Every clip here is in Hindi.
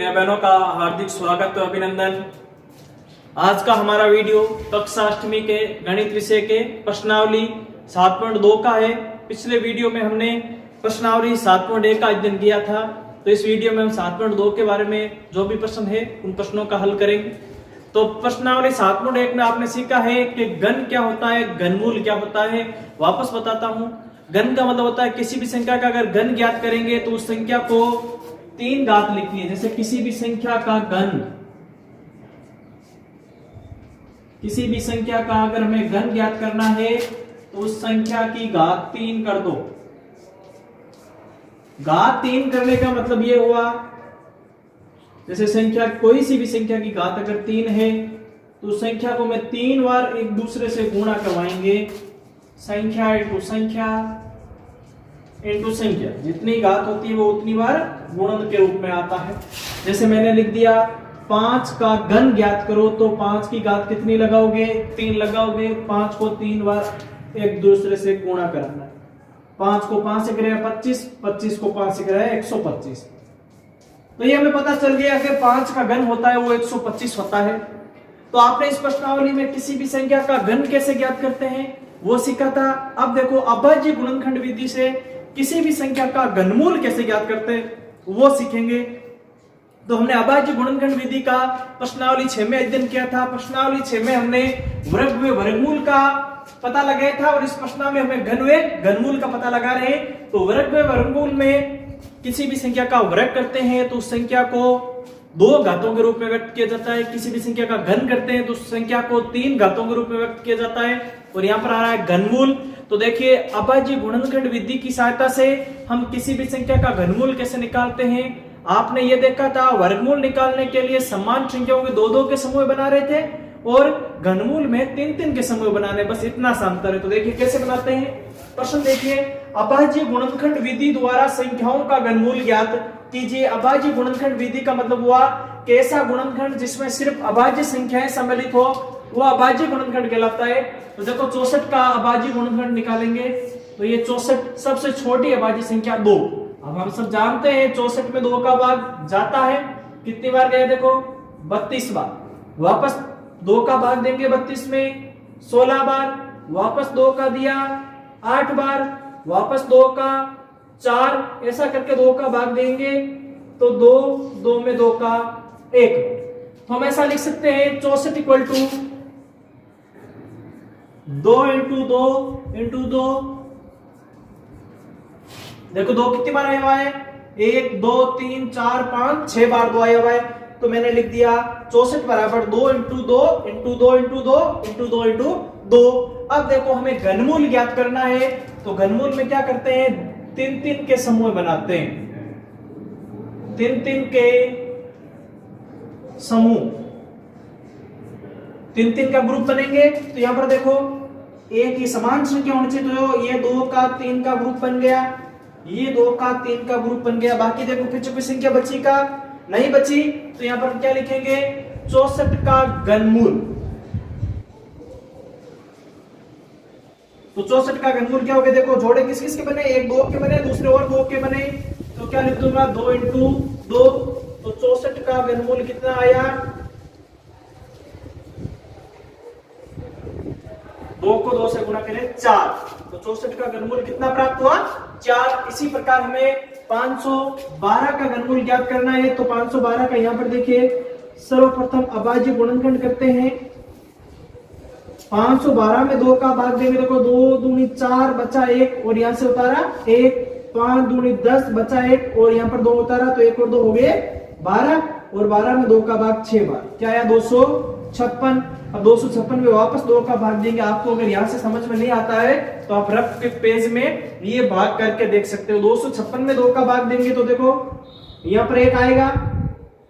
मेरे बहनों का हार्दिक स्वागत और अभिनंदन। आज का हमारा वीडियो कक्षा अष्टमी के गणित विषय के प्रश्नावली 7.2 का है। पिछले वीडियो में हमने प्रश्नावली 7.1 का अध्ययन किया था, तो इस वीडियो में हम 7.2 के बारे में जो भी प्रश्न है उन प्रश्नों का हल करेंगे। तो प्रश्नावली 7.1 में आपने सीखा है कि घन क्या होता है, घनमूल क्या होता है। वापस बताता हूँ। घन का मतलब होता है किसी भी संख्या का अगर घन ज्ञात करेंगे तो उस संख्या को 3 घात लिखनी है। जैसे किसी भी संख्या का घन, किसी भी संख्या का अगर हमें घन ज्ञात करना है तो उस संख्या की घात 3 कर दो। घात 3 करने का मतलब ये हुआ, जैसे संख्या कोई सी भी संख्या की घात अगर 3 है तो उस संख्या को मैं 3 बार एक दूसरे से गुणा करवाएंगे। संख्या इंटू संख्या इंटू संख्या, जितनी घात होती है वो उतनी बार गुणन के रूप में आता है। जैसे मैंने लिख दिया 5 का घन ज्ञात करो, तो 5 की घात कितनी लगाओगे, 3 लगाओगे। 5 को 3 बार एक दूसरे से गुणा कराना है। 5 को 5 से कराया 25, 25 को 5 से कराया 125। तो ये हमें पता चल गया कि 5 का घन होता है वो 125 होता है। तो आपने इस प्रश्नावली में किसी भी संख्या का घन कैसे ज्ञात करते हैं वो सीखा था। अब देखो अभाज्य गुणनखंड विधि से किसी भी संख्या का घनमूल कैसे ज्ञात करते हैं वो सीखेंगे। तो हमने अभाज्य गुणनखंड विधि का प्रश्नावली 6 में अध्ययन किया था। प्रश्नावली 6 में हमने वर्ग व वर्गमूल का पता लगाया था और इस प्रश्नावली में हमें घन व घनमूल का पता लगा रहे हैं। तो वर्ग व वर्गमूल में किसी भी संख्या का वर्ग करते हैं तो उस संख्या को 2 घातों के रूप में व्यक्त किया जाता है। किसी भी संख्या का घन करते हैं तो उस संख्या को 3 घातों के रूप में व्यक्त किया जाता है। और यहाँ पर आ रहा है घनमूल। तो देखिए अभाज्य गुणनखंड विधि की सहायता से हम किसी भी संख्या का घनमूल कैसे निकालते हैं। आपने ये देखा था, वर्गमूल निकालने के लिए समान संख्याओं के 2-2 के समूह बना रहे थे और घनमूल में 3-3 के समूह बनाने, बस इतना सा अंतर है। तो देखिए कैसे बनाते हैं। प्रश्न देखिए, अभाज्य गुणनखंड विधि द्वारा संख्याओं का घनमूल ज्ञात कीजिए। अभाज्य गुणनखंड विधि का मतलब हुआ कि ऐसा गुणनखंड जिसमें सिर्फ अभाज्य संख्याएं सम्मिलित हो वो अभाज्य गुणनखंड कहलाता है। तो देखो 64 का अभाज्य गुणनखंड निकालेंगे तो ये 64 सबसे छोटी अभाज्य संख्या 2। अब हम सब जानते हैं 64 में 2 का भाग जाता है, कितनी बार गया देखो 32 बार। वापस 2 का भाग देंगे 32 में 16 बार। वापस 2 का दिया 8 बार। वापस 2 का 4, ऐसा करके 2 का भाग देंगे तो 2 में 2 का 1। तो हम ऐसा लिख सकते हैं 64 इक्वल टू 2 इंटू 2 इंटू 2। देखो 2 कितनी बार आया हुआ है, 1 2 3 4 5 6 बार 2 आया हुआ है। तो मैंने लिख दिया 64 बराबर 2 into 2 into 2 into 2 into 2 into 2। अब देखो हमें घनमूल ज्ञात करना है। तो घनमूल में क्या करते हैं, 3-3 के समूह बनाते हैं। 3-3 के समूह, 3-3 का ग्रुप बनेंगे। तो यहां पर देखो एक ही समान संख्या होनी चाहिए। तो ये 2 का 3 का ग्रुप बन गया, ये 2 का 3 का ग्रुप बन गया। बाकी देखो फिर कोई संख्या बची का नहीं बची। तो यहां पर क्या लिखेंगे, 64 का घनमूल। तो 64 का घनमूल क्या हो गया, देखो जोड़े किस किस के बने, एक 2 के बने, दूसरे और 2 के बने। तो क्या लिख दूंगा 2 इंटू 2। तो 64 का घनमूल कितना आया, 2 को 2 से गुणा करें 4। तो 64 का घनमूल कितना प्राप्त हुआ, 4। इसी प्रकार हमें 512 का घनमूल ज्ञात करना है। तो 512 का यहाँ पर देखिए सर्वप्रथम अभाज्य गुणनखंड करते हैं। 512 में 2 का भाग देंगे, देखो 2 दूनी 4 बचा 1 और यहाँ से उतारा 1। 5 दूनी 10 बचा 1 और यहाँ पर 2 उतारा, तो 1 और 2 हो गए 12 और 12 में 2 का भाग 6 बार, क्या आया 256। अब 256 में वापस 2 का भाग देंगे। आपको अगर यहाँ से समझ में नहीं आता है तो आप रफ के पेज में ये भाग करके देख सकते हो। 256 में 2 का भाग देंगे तो देखो यहाँ पर 1 आएगा,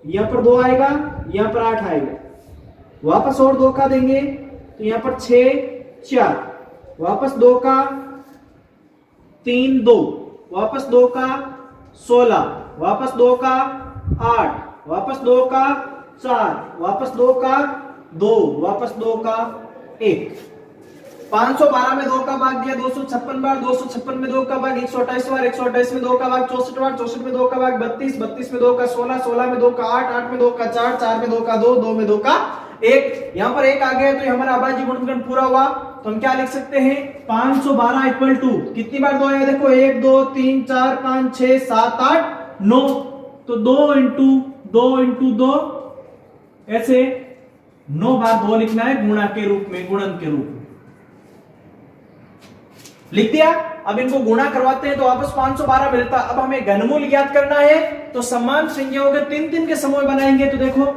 यहाँ पर 2 आएगा, यहाँ पर 8 आएगा। वापस और 2 का देंगे तो यहाँ पर 6 4, वापस 2 का 3 2, वापस 2 का 16, वापस 2 का 8, वापस 2 का 4, वापस 2 का 2, वापस 2 का 1। 512 में 2 का भाग दिया 256 बार, 256 में 2 का भाग 128 बार, 128 में 2 का भाग 64 बार, 64 में 2 का भाग 32, 32 में 2 का 16, 16 में 2 का 8, 8 में 2 का 4, 4 में 2 का 2, 2 में 2 का 1। यहाँ पर 1 आ गया तो ये हमारा अभाज्य गुणनखंड पूरा हुआ। तो हम क्या लिख सकते हैं 512 इक्वल टू कितनी बार 2 आया देखो 1 2 3 4 5 6 7 8 9, तो 2 इंटू 2 ऐसे 9 बार 2 लिखना है गुणा के रूप में, गुणन के रूप में लिख दिया। अब इनको गुणा करवाते हैं तो वापस 512 मिलता। अब हमें घनमूल ज्ञात करना है तो समान संख्याओं के 3 के समूह बनाएंगे। तो देखो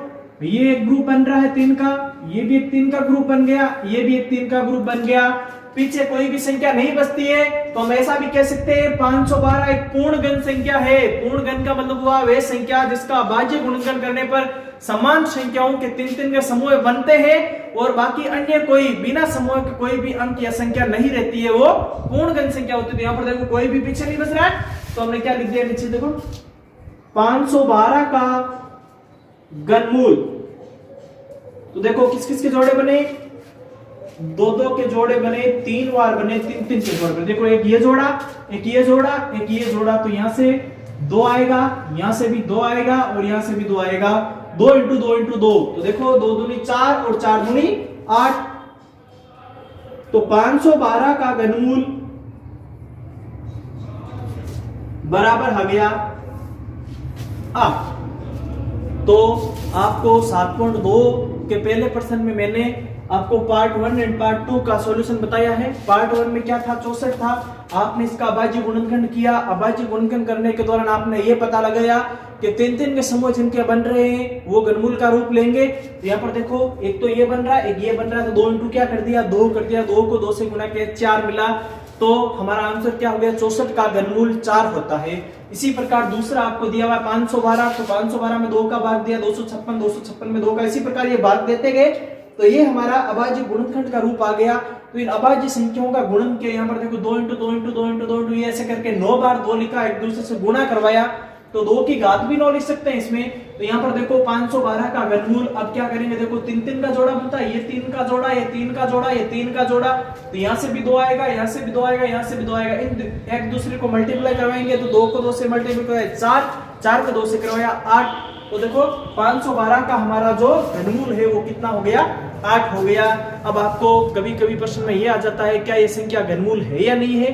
ये एक ग्रुप बन रहा है 3 का, ये भी एक 3 का ग्रुप बन गया, ये भी एक 3 का ग्रुप बन गया, पीछे कोई भी संख्या नहीं बचती है। तो हम ऐसा भी कह सकते हैं 512 एक पूर्ण घन संख्या है। पूर्ण घन का मतलब हुआ वह संख्या जिसका अभाज्य गुणनखंड करने पर समान संख्याओं के 3 के समूह बनते हैं और बाकी अन्य कोई बिना समूह के कोई भी अंक या संख्या नहीं रहती है, वो पूर्ण घन संख्या होती है। यहाँ पर देखो कोई भी पीछे नहीं बच रहा है तो हमने क्या लिख दिया नीचे देखो 512 का घनमूल। तो देखो किस किस के जोड़े बने 2 के जोड़े बने, 3 बार बने, 3 के जोड़े बने। देखो एक ये जोड़ा, एक ये जोड़ा, एक ये जोड़ा, तो यहां से 2 आएगा, यहां से भी 2 आएगा और यहां से भी 2 आएगा। 2 इंटू 2 इंटू 2, तो देखो 2 दूनी 4 और 4 दूनी 8। तो 512 का घनमूल बराबर हो गया 8। तो आपको 7.2 के पहले प्रश्न में मैंने आपको पार्ट 1 एंड पार्ट 2 का सॉल्यूशन बताया है। पार्ट 1 में क्या था 64 था, आपने इसका अभाज्य गुणनखंड किया। अभाज्य गुणनखंड करने के दौरान आपने ये पता लगाया कि 3 के समूह जिनके बन रहे हैं वो घनमूल का रूप लेंगे। तो यहाँ पर देखो एक तो ये बन रहा है, एक ये बन रहा है, तो 2 इंटू क्या कर दिया 2 कर दिया, 2 को 2 से गुणा किया 4 मिला। तो हमारा आंसर क्या हो गया 64 का घनमूल 4 होता है। इसी प्रकार दूसरा आपको दिया हुआ 512, तो 512 में 2 का भाग दिया 256, 256 में 2 का, इसी प्रकार ये भाग देते गए। तो ये हमारा अभाज्य गुणनखंड का रूप आ गया। तो इन अभाज्य संख्याओं का गुणन किया, यहाँ पर देखो 2 इंटू 2 इंटू 2 इंटू 2 ये ऐसे करके 9 बार 2 लिखा, एक दूसरे से गुणा करवाया, तो 2 की घात भी 9 लिख सकते हैं इसमें। तो यहाँ पर देखो 512 का घनमूल। अब क्या करेंगे देखो 3 का जोड़ा बनता है, ये 3 का जोड़ा, ये 3 का जोड़ा, ये 3 का जोड़ा, तो यहाँ से भी 2 आएगा, यहाँ से भी 2 आएगा, यहाँ से भी 2 आएगा। इन एक दूसरे को मल्टीप्लाई करवाएंगे तो 2 को 2 से मल्टीप्लाई करवाया 4, 4 को 2 से करवाया 8। तो देखो 512 का हमारा जो घनमूल है वो कितना हो गया 8 हो गया। अब आपको कभी कभी प्रश्न में ये आ जाता है क्या ये संख्या घनमूल है या नहीं है,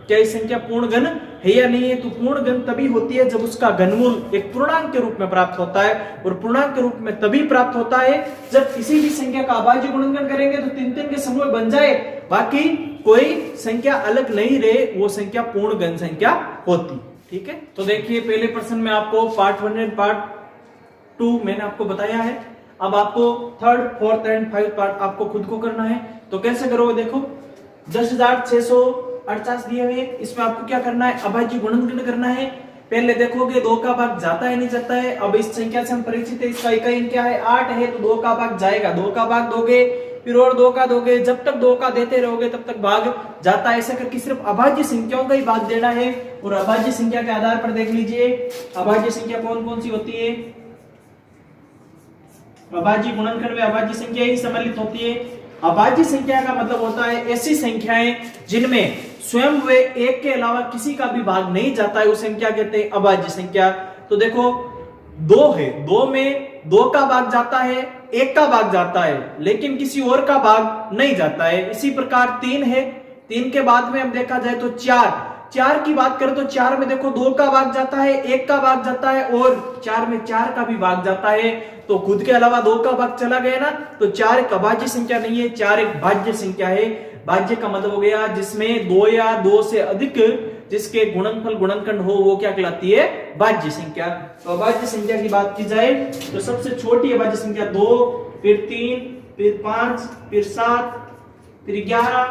क्या ये संख्या पूर्ण घन है या नहीं है। तो पूर्ण घन तभी होती है जब उसका घनमूल एक पूर्णांक के रूप में प्राप्त होता है, और पूर्णांक के रूप में तभी प्राप्त होता है जब किसी भी संख्या का अभाज्य गुणनखंड करेंगे तो 3 के समूह बन जाए, बाकी कोई संख्या अलग नहीं रहे, वो संख्या पूर्ण घन संख्या होती। ठीक है, तो देखिए पहले प्रश्न में आपको पार्ट 1 एंड पार्ट 2 मैंने आपको बताया है। अब आपको 3rd, 4th and 5th part आपको खुद को करना है। तो कैसे करोगे देखो 10,648 दिए हुए, इसमें आपको क्या करना है अभाज्य गुणनखंड करना है। पहले देखोगे 2 का भाग जाता है नहीं जाता है। अब इस संख्या से हम परिचित है, इसका इकाई क्या है 8 है, तो 2 का भाग जाएगा, 2 का भाग दोगे फिर और 2 का दोगे, जब तक 2 का देते रहोगे तब तक भाग जाता है। ऐसा करके सिर्फ अभाज्य संख्याओं का ही भाग देना है। और अभाज्य संख्या के आधार पर देख लीजिए अभाज्य संख्या कौन कौन सी होती है। अभाज्य गुणनखंड में अभाज्य संख्या ही सम्मिलित होती है। अभाज्य संख्या का मतलब होता है ऐसी संख्याएं जिनमें स्वयं वे एक के अलावा किसी का भी भाग नहीं जाता है, उस संख्या कहते हैं अभाज्य संख्या। तो देखो 2 है, 2 में 2 का भाग जाता है, 1 का भाग जाता है, लेकिन किसी और का भाग नहीं जाता है। इसी प्रकार 3 है, 3 के बाद में हम देखा जाए तो 4 की बात करें तो 4 में देखो 2 का भाग जाता है, 1 का भाग जाता है और 4 में 4 का भी भाग जाता है। तो खुद के अलावा 2 का भाग चला गया ना, तो 4 एक अभाज्य संख्या नहीं है, 4 एक भाज्य संख्या है। भाज्य का मतलब हो गया जिसमें 2 या 2 से अधिक जिसके गुणनफल गुणनखंड हो वो क्या कहलाती है भाज्य संख्या। तो अभाज्य संख्या की बात की जाए तो सबसे छोटी अभाज्य संख्या 2, फिर 3, फिर 5, फिर 7, फिर 11,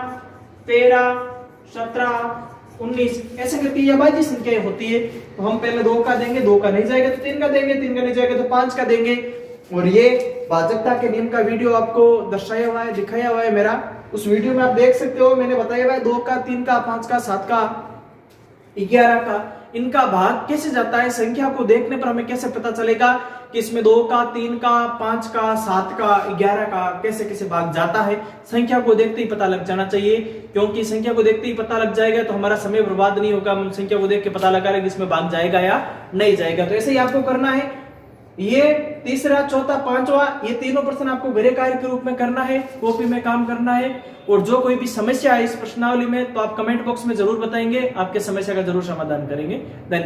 13, 17, 19 ऐसे करके ये अभाज्य संख्याएं होती है। तो हम पहले 2 का देंगे, 2 का नहीं जाएगा तो 3 का देंगे, 3 का नहीं जाएगा तो 5 का देंगे। और ये भाजकता के नियम का वीडियो आपको दर्शाया हुआ है, दिखाया हुआ है मेरा, उस वीडियो में आप देख सकते हो। मैंने बताया हुआ है 2 का, 3 का, 5 का, 7 का, 11 का, इनका भाग कैसे जाता है। संख्या को देखने पर हमें कैसे पता चलेगा कि इसमें 2 का, 3 का, 5 का, 7 का, 11 का कैसे कैसे भाग जाता है। संख्या को देखते ही पता लग जाना चाहिए, क्योंकि संख्या को देखते ही पता लग जाएगा तो हमारा समय बर्बाद नहीं होगा। हम संख्या को देख के पता लगा रहे कि इसमें भाग जाएगा या नहीं जाएगा। तो ऐसे ही आपको करना है। ये तीसरा, चौथा, पांचवा, ये तीनों प्रश्न आपको गृह कार्य के रूप में करना है, कॉपी में काम करना है। और जो कोई भी समस्या है इस प्रश्नावली में तो आप कमेंट बॉक्स में जरूर बताएंगे, आपके समस्या का जरूर समाधान करेंगे। धन्यवाद।